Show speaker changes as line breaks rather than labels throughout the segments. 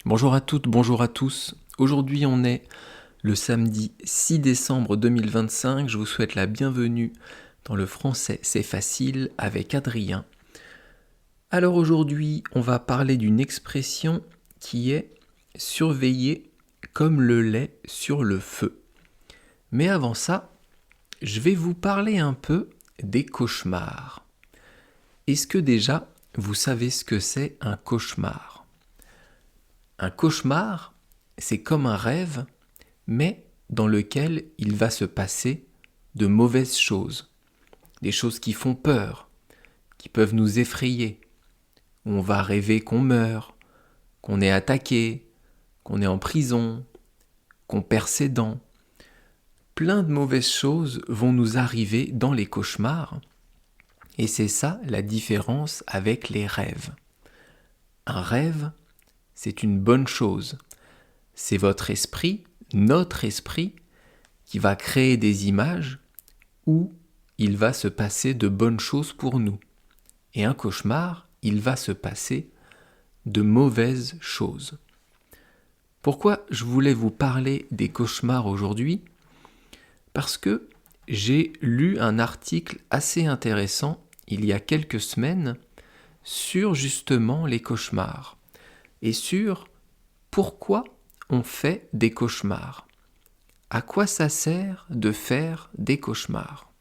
Bonjour à toutes, bonjour à tous. Aujourd'hui on est le samedi 6 décembre 2025. Je vous souhaite la bienvenue dans le français c'est facile avec Adrien. Alors aujourd'hui on va parler d'une expression qui est surveiller comme le lait sur le feu. Mais avant ça, je vais vous parler un peu des cauchemars. Est-ce que déjà vous savez ce que c'est un cauchemar ? Un cauchemar, c'est comme un rêve, mais dans lequel il va se passer de mauvaises choses, des choses qui font peur, qui peuvent nous effrayer, où on va rêver qu'on meurt, qu'on est attaqué, qu'on est en prison, qu'on perd ses dents. Plein de mauvaises choses vont nous arriver dans les cauchemars, et c'est ça la différence avec les rêves. Un rêve, c'est une bonne chose. C'est votre esprit, notre esprit, qui va créer des images où il va se passer de bonnes choses pour nous. Et un cauchemar, il va se passer de mauvaises choses. Pourquoi je voulais vous parler des cauchemars aujourd'hui ? Parce que j'ai lu un article assez intéressant il y a quelques semaines sur justement les cauchemars et sur pourquoi on fait des cauchemars. À quoi ça sert de faire des cauchemars ?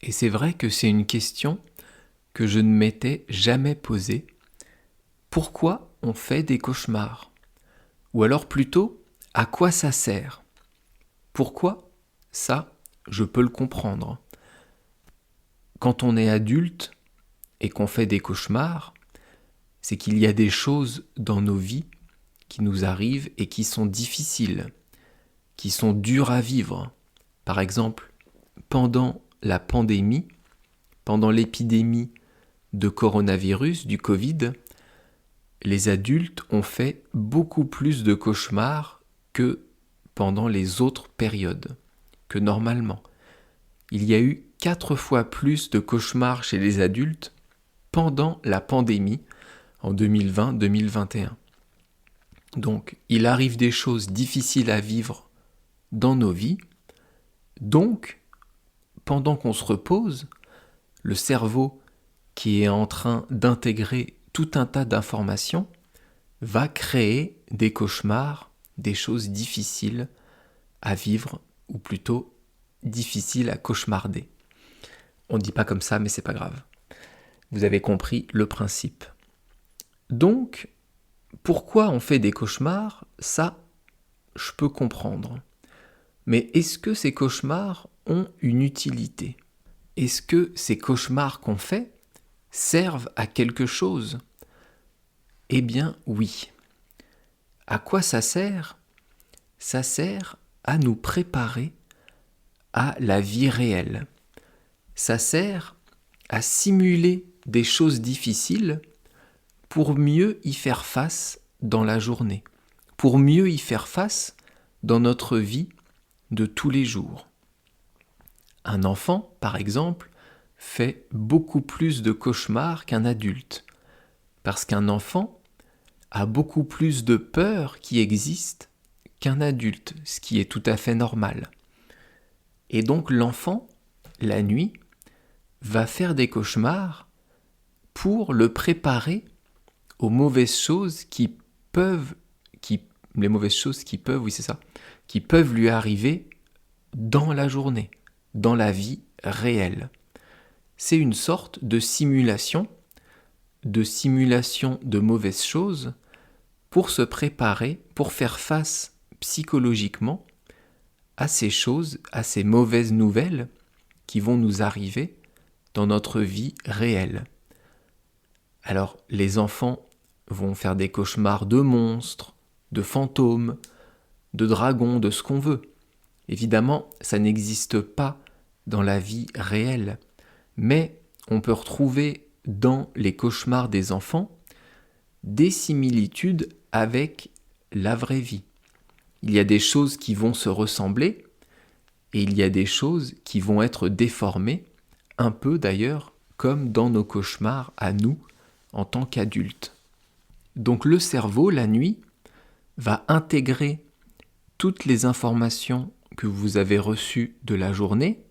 Et c'est vrai que c'est une question que je ne m'étais jamais posée. Pourquoi on fait des cauchemars ? Ou alors plutôt, à quoi ça sert ? Pourquoi ? Ça, je peux le comprendre. Quand on est adulte et qu'on fait des cauchemars, c'est qu'il y a des choses dans nos vies qui nous arrivent et qui sont difficiles, qui sont dures à vivre. Par exemple, pendant la pandémie, pendant l'épidémie de coronavirus, du Covid, les adultes ont fait beaucoup plus de cauchemars que pendant les autres périodes, que normalement. Il y a eu 4 fois plus de cauchemars chez les adultes pendant la pandémie en 2020-2021. Donc, il arrive des choses difficiles à vivre dans nos vies. Donc, pendant qu'on se repose, le cerveau qui est en train d'intégrer tout un tas d'informations va créer des cauchemars, des choses difficiles à vivre, ou plutôt difficiles à cauchemarder. On ne dit pas comme ça, mais c'est pas grave. Vous avez compris le principe. Donc, pourquoi on fait des cauchemars ? Ça, je peux comprendre. Mais est-ce que ces cauchemars ont une utilité ? Est-ce que ces cauchemars qu'on fait servent à quelque chose ? Eh bien oui. À quoi ça sert ? Ça sert à nous préparer à la vie réelle. Ça sert à simuler des choses difficiles pour mieux y faire face dans la journée, pour mieux y faire face dans notre vie de tous les jours. Un enfant, par exemple, fait beaucoup plus de cauchemars qu'un adulte, parce qu'un enfant a beaucoup plus de peurs qui existent qu'un adulte, ce qui est tout à fait normal. Et donc l'enfant, la nuit, va faire des cauchemars pour le préparer aux mauvaises choses qui peuvent lui arriver dans la journée, dans la vie réelle. C'est une sorte de simulation de mauvaises choses pour se préparer, pour faire face psychologiquement à ces choses, à ces mauvaises nouvelles qui vont nous arriver dans notre vie réelle. Alors, les enfants vont faire des cauchemars de monstres, de fantômes, de dragons, de ce qu'on veut. Évidemment, ça n'existe pas dans la vie réelle, mais on peut retrouver dans les cauchemars des enfants des similitudes avec la vraie vie. Il y a des choses qui vont se ressembler et il y a des choses qui vont être déformées, un peu d'ailleurs comme dans nos cauchemars à nous, en tant qu'adulte. Donc le cerveau, la nuit, va intégrer toutes les informations que vous avez reçues de la journée,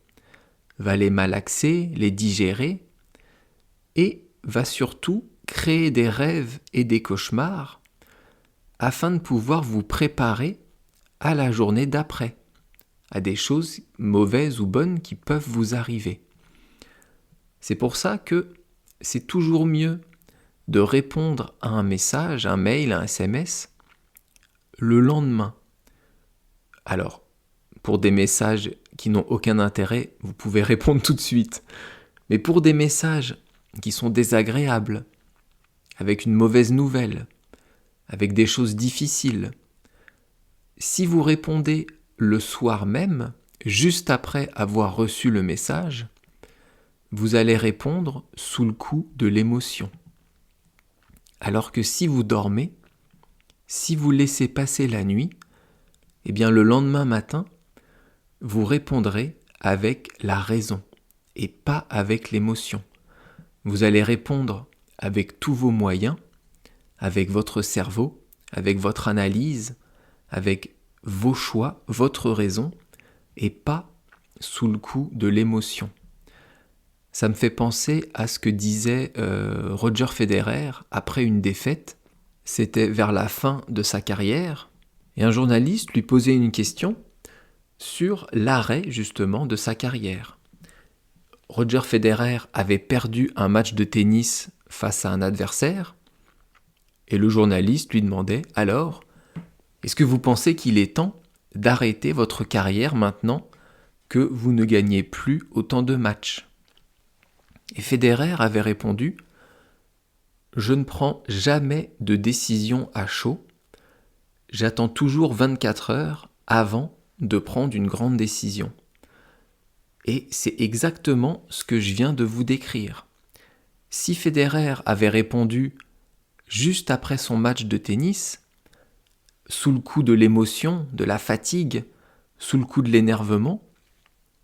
va les malaxer, les digérer, et va surtout créer des rêves et des cauchemars afin de pouvoir vous préparer à la journée d'après, à des choses mauvaises ou bonnes qui peuvent vous arriver. C'est pour ça que c'est toujours mieux de répondre à un message, un mail, un SMS, le lendemain. Alors, pour des messages qui n'ont aucun intérêt, vous pouvez répondre tout de suite. Mais pour des messages qui sont désagréables, avec une mauvaise nouvelle, avec des choses difficiles, si vous répondez le soir même, juste après avoir reçu le message, vous allez répondre sous le coup de l'émotion. Alors que si vous dormez, si vous laissez passer la nuit, eh bien le lendemain matin, vous répondrez avec la raison et pas avec l'émotion. Vous allez répondre avec tous vos moyens, avec votre cerveau, avec votre analyse, avec vos choix, votre raison, et pas sous le coup de l'émotion. Ça me fait penser à ce que disait Roger Federer après une défaite. C'était vers la fin de sa carrière, et un journaliste lui posait une question sur l'arrêt justement de sa carrière. Roger Federer avait perdu un match de tennis face à un adversaire, et le journaliste lui demandait « Alors, est-ce que vous pensez qu'il est temps d'arrêter votre carrière maintenant que vous ne gagnez plus autant de matchs ?» Et Federer avait répondu « Je ne prends jamais de décision à chaud, j'attends toujours 24 heures avant de prendre une grande décision. » Et c'est exactement ce que je viens de vous décrire. Si Federer avait répondu juste après son match de tennis, sous le coup de l'émotion, de la fatigue, sous le coup de l'énervement,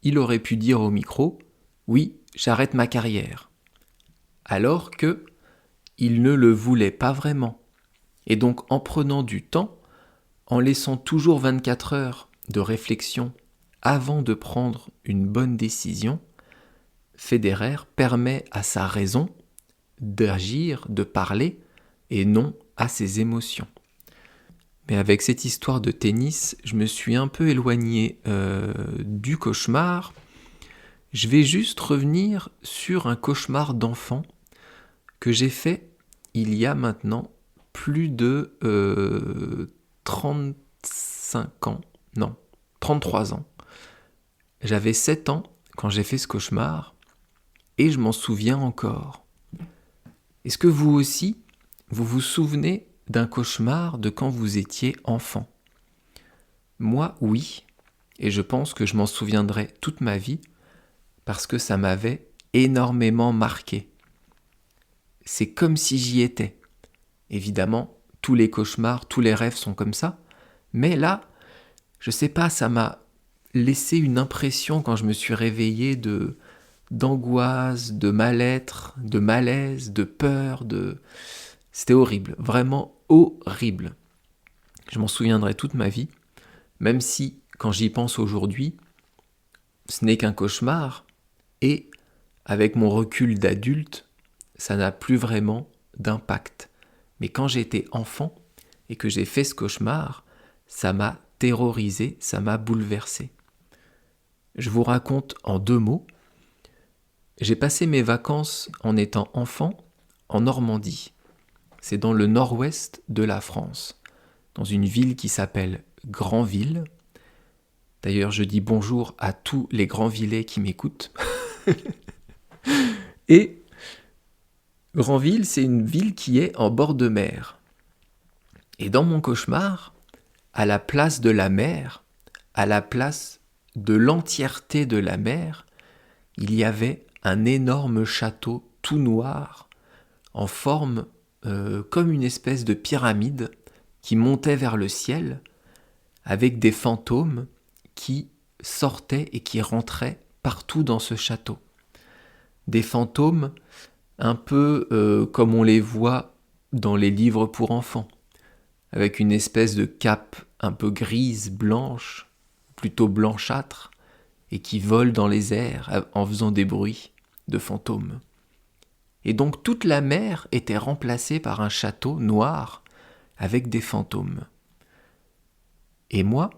il aurait pu dire au micro « Oui, j'arrête ma carrière ». Alors que il ne le voulait pas vraiment. Et donc en prenant du temps, en laissant toujours 24 heures de réflexion avant de prendre une bonne décision, Federer permet à sa raison d'agir, de parler, et non à ses émotions. Mais avec cette histoire de tennis, je me suis un peu éloigné du cauchemar. Je vais juste revenir sur un cauchemar d'enfant que j'ai fait il y a maintenant plus de 35 ans, non, 33 ans. J'avais 7 ans quand j'ai fait ce cauchemar et je m'en souviens encore. Est-ce que vous aussi, vous vous souvenez d'un cauchemar de quand vous étiez enfant ? Moi, oui, et je pense que je m'en souviendrai toute ma vie parce que ça m'avait énormément marqué. C'est comme si j'y étais. Évidemment, tous les cauchemars, tous les rêves sont comme ça, mais là, je sais pas, ça m'a laissé une impression quand je me suis réveillé d'angoisse, de mal-être, de malaise, de peur, C'était horrible, vraiment horrible. Je m'en souviendrai toute ma vie, même si, quand j'y pense aujourd'hui, ce n'est qu'un cauchemar, et avec mon recul d'adulte, ça n'a plus vraiment d'impact. Mais quand j'étais enfant et que j'ai fait ce cauchemar, ça m'a terrorisé, ça m'a bouleversé. Je vous raconte en 2 mots. J'ai passé mes vacances en étant enfant en Normandie. C'est dans le nord-ouest de la France, dans une ville qui s'appelle Granville. D'ailleurs, je dis bonjour à tous les Granvillais qui m'écoutent. Et Granville, c'est une ville qui est en bord de mer. Et dans mon cauchemar, à la place de la mer, à la place de l'entièreté de la mer, il y avait un énorme château tout noir, en forme comme une espèce de pyramide qui montait vers le ciel, avec des fantômes qui sortaient et qui rentraient partout dans ce château. Des fantômes un peu comme on les voit dans les livres pour enfants, avec une espèce de cape un peu grise, blanche, plutôt blanchâtre, et qui vole dans les airs en faisant des bruits de fantômes. Et donc toute la mer était remplacée par un château noir avec des fantômes. Et moi,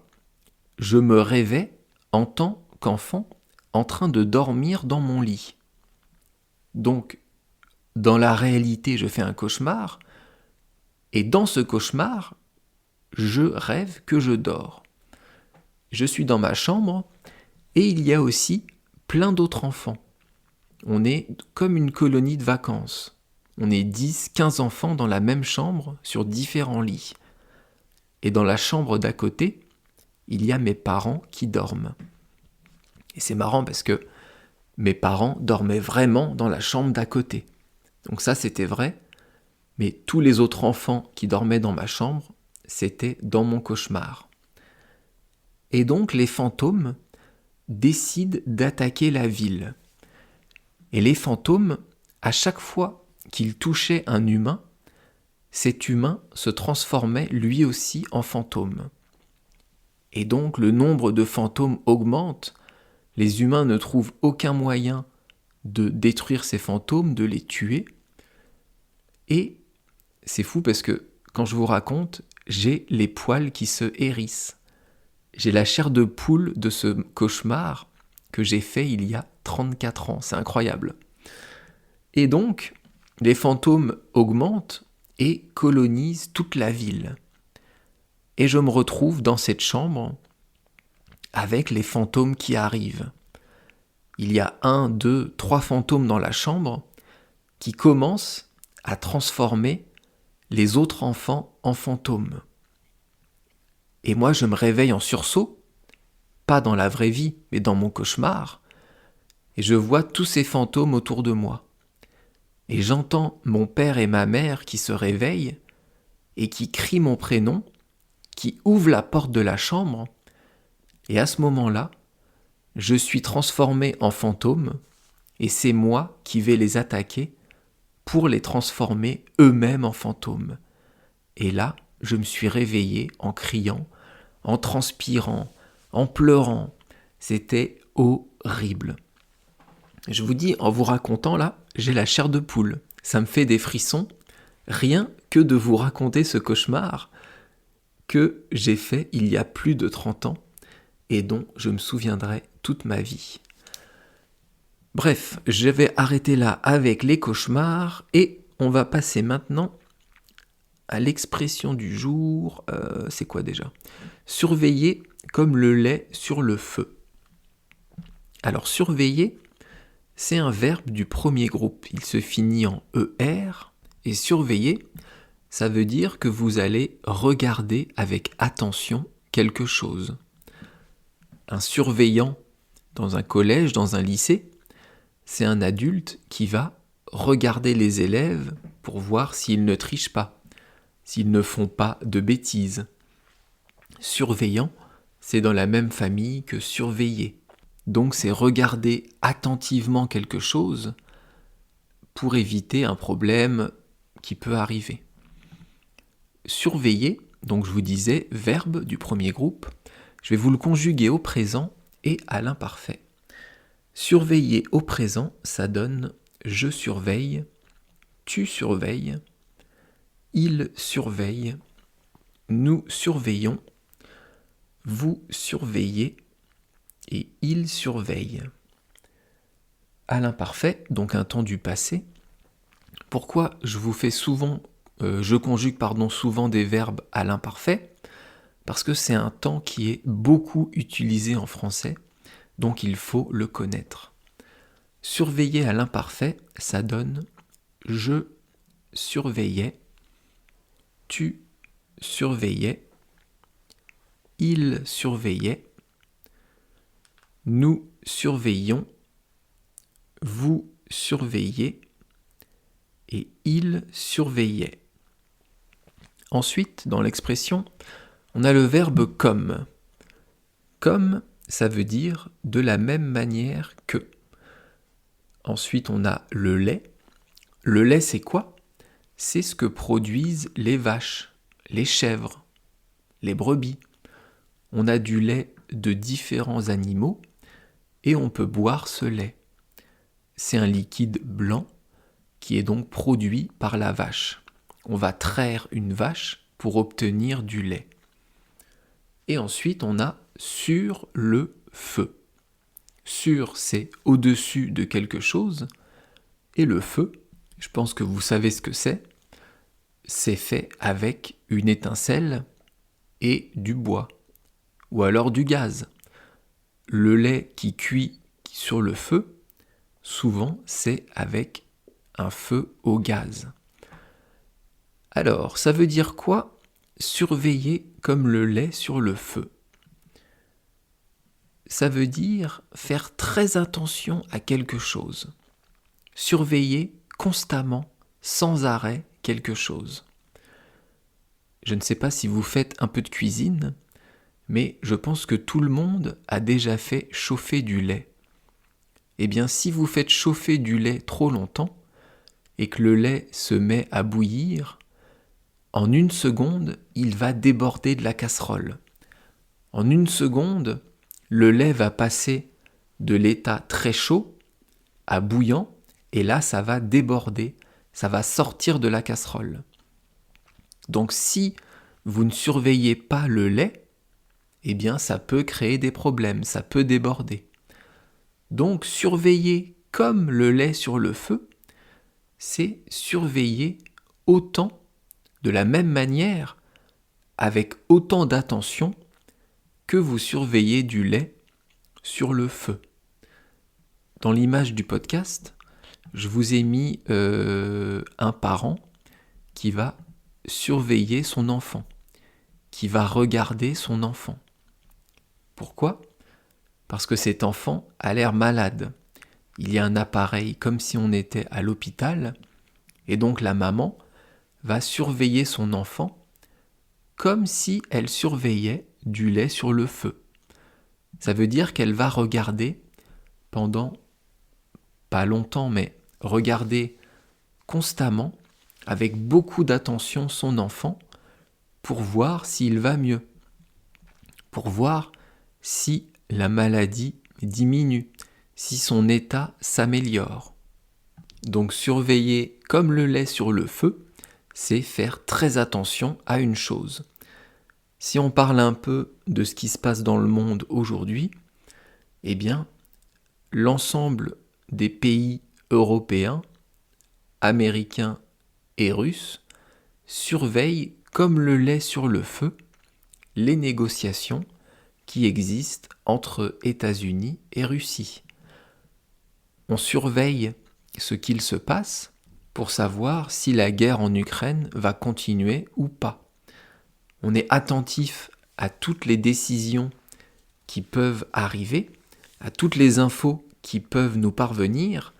je me rêvais en tant qu'enfant en train de dormir dans mon lit. Donc, dans la réalité, je fais un cauchemar, et dans ce cauchemar, je rêve que je dors. Je suis dans ma chambre, et il y a aussi plein d'autres enfants. On est comme une colonie de vacances. On est 10, 15 enfants dans la même chambre, sur différents lits. Et dans la chambre d'à côté, il y a mes parents qui dorment. Et c'est marrant parce que mes parents dormaient vraiment dans la chambre d'à côté. Donc ça, c'était vrai. Mais tous les autres enfants qui dormaient dans ma chambre, c'était dans mon cauchemar. Et donc les fantômes décident d'attaquer la ville. Et les fantômes, à chaque fois qu'ils touchaient un humain, cet humain se transformait lui aussi en fantôme. Et donc le nombre de fantômes augmente, les humains ne trouvent aucun moyen de détruire ces fantômes, de les tuer. Et c'est fou parce que quand je vous raconte, j'ai les poils qui se hérissent. J'ai la chair de poule de ce cauchemar que j'ai fait il y a 34 ans. C'est incroyable. Et donc, les fantômes augmentent et colonisent toute la ville. Et je me retrouve dans cette chambre avec les fantômes qui arrivent. Il y a 1, 2, 3 fantômes dans la chambre qui commencent à transformer les autres enfants en fantômes. Et moi, je me réveille en sursaut, pas dans la vraie vie, mais dans mon cauchemar, et je vois tous ces fantômes autour de moi. Et j'entends mon père et ma mère qui se réveillent et qui crient mon prénom, qui ouvrent la porte de la chambre, et à ce moment-là, je suis transformé en fantôme, et c'est moi qui vais les attaquer pour les transformer eux-mêmes en fantômes. Et là, je me suis réveillé en criant, en transpirant, en pleurant. C'était horrible. Je vous dis, en vous racontant là, j'ai la chair de poule. Ça me fait des frissons, rien que de vous raconter ce cauchemar que j'ai fait il y a plus de 30 ans et dont je me souviendrai toute ma vie. Bref, je vais arrêter là avec les cauchemars et on va passer maintenant à l'expression du jour. C'est quoi déjà ? Surveiller comme le lait sur le feu. Alors surveiller, c'est un verbe du premier groupe. Il se finit en ER et surveiller, ça veut dire que vous allez regarder avec attention quelque chose. Un surveillant dans un collège, dans un lycée, c'est un adulte qui va regarder les élèves pour voir s'ils ne trichent pas, s'ils ne font pas de bêtises. Surveillant, c'est dans la même famille que surveiller. Donc c'est regarder attentivement quelque chose pour éviter un problème qui peut arriver. Surveiller, donc je vous disais, verbe du premier groupe, je vais vous le conjuguer au présent et à l'imparfait. Surveiller au présent, ça donne je surveille, tu surveilles, il surveille, nous surveillons, vous surveillez et il surveille. À l'imparfait, donc un temps du passé. Pourquoi je conjugue souvent des verbes à l'imparfait ? Parce que c'est un temps qui est beaucoup utilisé en français, donc il faut le connaître. Surveiller à l'imparfait, ça donne je surveillais, tu surveillais, il surveillait, nous surveillons, vous surveillez et il surveillait. Ensuite, dans l'expression, on a le verbe comme. Comme, ça veut dire de la même manière que. Ensuite, on a le lait. Le lait, c'est quoi ? C'est ce que produisent les vaches, les chèvres, les brebis. On a du lait de différents animaux et on peut boire ce lait. C'est un liquide blanc qui est donc produit par la vache. On va traire une vache pour obtenir du lait. Et ensuite, on a sur le feu. Sur, c'est au-dessus de quelque chose. Et le feu, je pense que vous savez ce que c'est fait avec une étincelle et du bois. Ou alors du gaz. Le lait qui cuit sur le feu, souvent, c'est avec un feu au gaz. Alors, ça veut dire quoi ? Surveiller comme le lait sur le feu. Ça veut dire faire très attention à quelque chose. Surveiller constamment, sans arrêt, quelque chose. Je ne sais pas si vous faites un peu de cuisine, mais je pense que tout le monde a déjà fait chauffer du lait. Eh bien, si vous faites chauffer du lait trop longtemps, et que le lait se met à bouillir, en 1 seconde, il va déborder de la casserole. En 1 seconde, le lait va passer de l'état très chaud à bouillant, et là, ça va déborder, ça va sortir de la casserole. Donc si vous ne surveillez pas le lait, eh bien ça peut créer des problèmes, ça peut déborder. Donc surveiller comme le lait sur le feu, c'est surveiller autant, de la même manière, avec autant d'attention que vous surveillez du lait sur le feu. Dans l'image du podcast, je vous ai mis un parent qui va surveiller son enfant, qui va regarder son enfant. Pourquoi ? Parce que cet enfant a l'air malade. Il y a un appareil comme si on était à l'hôpital, et donc la maman va surveiller son enfant comme si elle surveillait du lait sur le feu. Ça veut dire qu'elle va regarder pendant, pas longtemps, mais regarder constamment, avec beaucoup d'attention, son enfant, pour voir s'il va mieux, pour voir si la maladie diminue, si son état s'améliore. Donc surveiller comme le lait sur le feu, c'est faire très attention à une chose. Si on parle un peu de ce qui se passe dans le monde aujourd'hui, eh bien, l'ensemble des pays européens, américains et russes surveillent comme le lait sur le feu les négociations qui existent entre États-Unis et Russie. On surveille ce qu'il se passe pour savoir si la guerre en Ukraine va continuer ou pas. On est attentif à toutes les décisions qui peuvent arriver, à toutes les infos qui peuvent nous parvenir,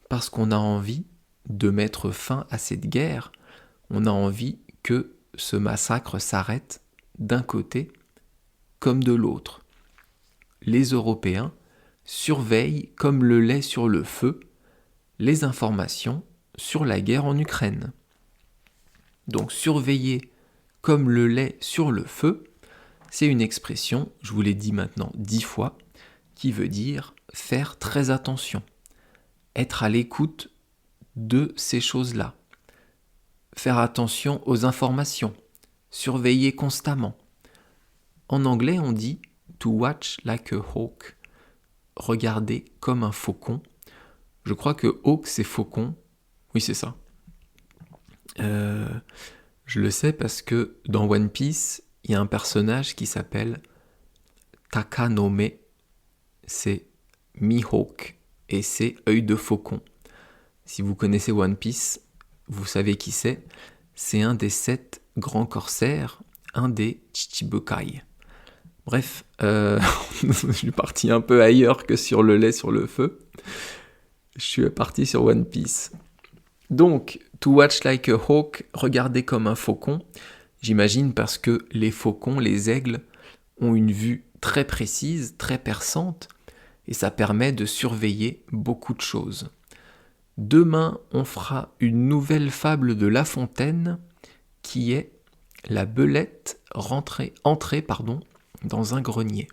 parce qu'on a envie de mettre fin à cette guerre. On a envie que ce massacre s'arrête d'un côté comme de l'autre. Les Européens surveillent comme le lait sur le feu les informations sur la guerre en Ukraine. Donc surveiller comme le lait sur le feu, c'est une expression, je vous l'ai dit maintenant 10 fois, qui veut dire faire très attention, être à l'écoute de ces choses-là, faire attention aux informations, surveiller constamment. En anglais, on dit « to watch like a hawk », regarder comme un faucon. Je crois que hawk, c'est faucon. Oui, c'est ça. Je le sais parce que dans One Piece, il y a un personnage qui s'appelle Takanome. C'est Mihawk et c'est œil de faucon. Si vous connaissez One Piece, vous savez qui c'est. C'est un des 7 grands corsaires, un des Chichibukai. Bref, je suis parti un peu ailleurs que sur le lait sur le feu. Je suis parti sur One Piece. Donc, to watch like a hawk, regarder comme un faucon, j'imagine parce que les faucons, les aigles, ont une vue très précise, très perçante, et ça permet de surveiller beaucoup de choses. Demain, on fera une nouvelle fable de La Fontaine qui est la belette entrée dans un grenier.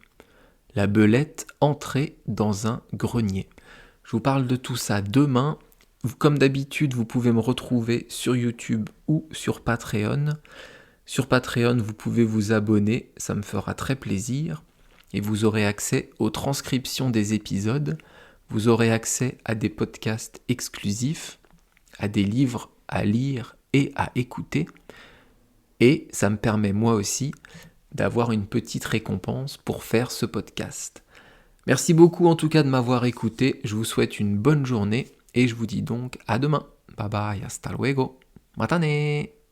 La belette entrée dans un grenier. Je vous parle de tout ça demain. Comme d'habitude, vous pouvez me retrouver sur YouTube ou sur Patreon. Sur Patreon, vous pouvez vous abonner, ça me fera très plaisir. Et vous aurez accès aux transcriptions des épisodes. Vous aurez accès à des podcasts exclusifs, à des livres à lire et à écouter. Et ça me permet moi aussi d'avoir une petite récompense pour faire ce podcast. Merci beaucoup en tout cas de m'avoir écouté. Je vous souhaite une bonne journée et je vous dis donc à demain. Bye bye, hasta luego. Matane!